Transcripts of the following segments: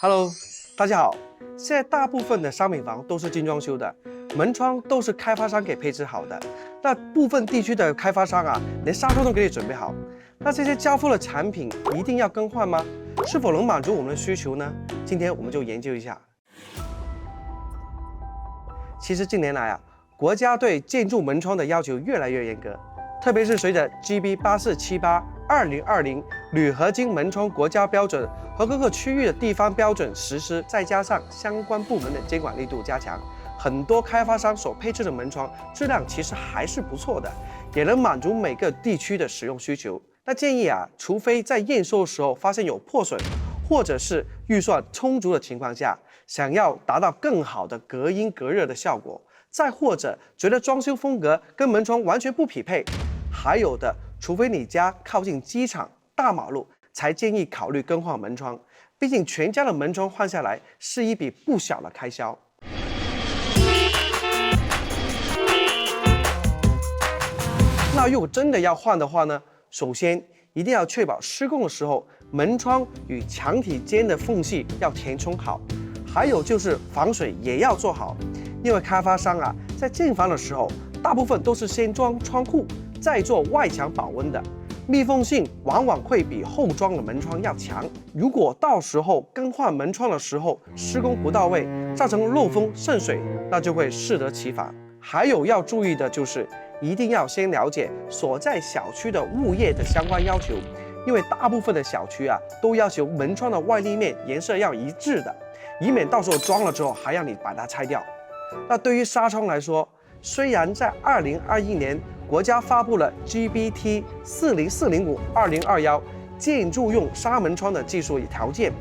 Hello，大家好。现在大部分的商品房都是精装修的，门窗都是开发商给配置好的。那部分地区的开发商啊，连纱窗都给你准备好。那这些交付的产品一定要更换吗？是否能满足我们的需求呢？今天我们就研究一下。其实近年来啊，国家对建筑门窗的要求越来越严格，特别是随着 GB8478/2020铝合金门窗国家标准和各个区域的地方标准实施，再加上相关部门的监管力度加强，很多开发商所配置的门窗质量其实还是不错的，也能满足每个地区的使用需求。那建议啊，除非在验收的时候发现有破损，或者是预算充足的情况下，想要达到更好的隔音隔热的效果，再或者觉得装修风格跟门窗完全不匹配，还有的，除非你家靠近机场、大马路，才建议考虑更换门窗。毕竟全家的门窗换下来是一笔不小的开销。那如果真的要换的话呢，首先一定要确保施工的时候门窗与墙体间的缝隙要填充好，还有就是防水也要做好。因为开发商啊，在建房的时候，大部分都是先装窗户，再做外墙保温的，密封性往往会比后装的门窗要强。如果到时候更换门窗的时候施工不到位，造成漏风渗水，那就会适得其反。还有要注意的就是，一定要先了解所在小区的物业的相关要求，因为大部分的小区啊，都要求门窗的外立面颜色要一致的，以免到时候装了之后还让你把它拆掉。那对于纱窗来说，虽然在2021年国家发布了 GBT 40405/2021建筑用纱门窗的技术条件，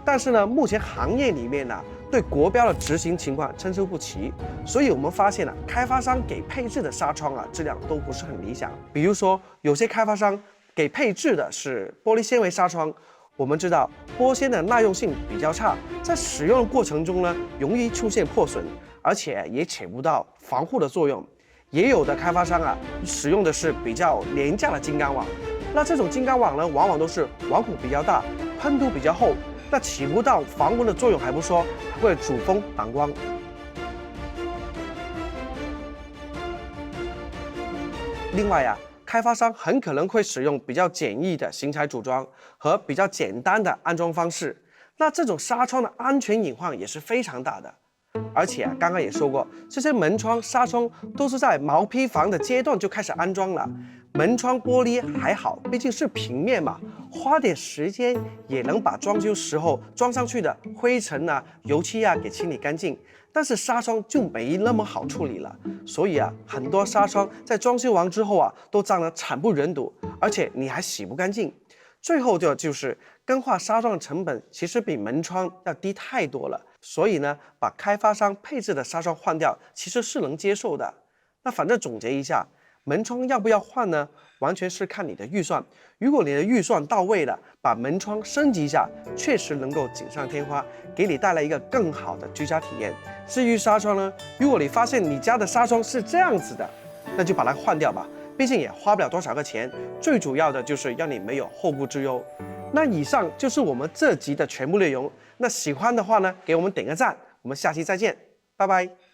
但是呢，目前行业里面呢，对国标的执行情况参差不齐，所以我们发现了开发商给配置的纱窗啊，质量都不是很理想。比如说，有些开发商给配置的是玻璃纤维纱窗，我们知道玻纤的耐用性比较差，在使用的过程中呢，容易出现破损，而且也起不到防护的作用。也有的开发商啊，使用的是比较廉价的金刚网，那这种金刚网呢，往往都是网孔比较大，喷涂比较厚，那起不到防蚊的作用还不说，还会阻风挡光。另外啊，开发商很可能会使用比较简易的型材组装和比较简单的安装方式，那这种纱窗的安全隐患也是非常大的。而且啊，刚刚也说过，这些门窗、纱窗都是在毛坯房的阶段就开始安装了。门窗玻璃还好，毕竟是平面嘛，花点时间也能把装修时候装上去的灰尘啊、油漆啊给清理干净。但是纱窗就没那么好处理了，所以啊，很多纱窗在装修完之后啊，都脏得惨不忍睹，而且你还洗不干净。最后就是更换纱窗的成本其实比门窗要低太多了，所以呢，把开发商配置的纱窗换掉其实是能接受的。那反正总结一下，门窗要不要换呢？完全是看你的预算。如果你的预算到位了，把门窗升级一下，确实能够锦上添花，给你带来一个更好的居家体验。至于纱窗呢，如果你发现你家的纱窗是这样子的，那就把它换掉吧。毕竟也花不了多少个钱，最主要的就是让你没有后顾之忧。那以上就是我们这集的全部内容。那喜欢的话呢，给我们点个赞，我们下期再见，拜拜。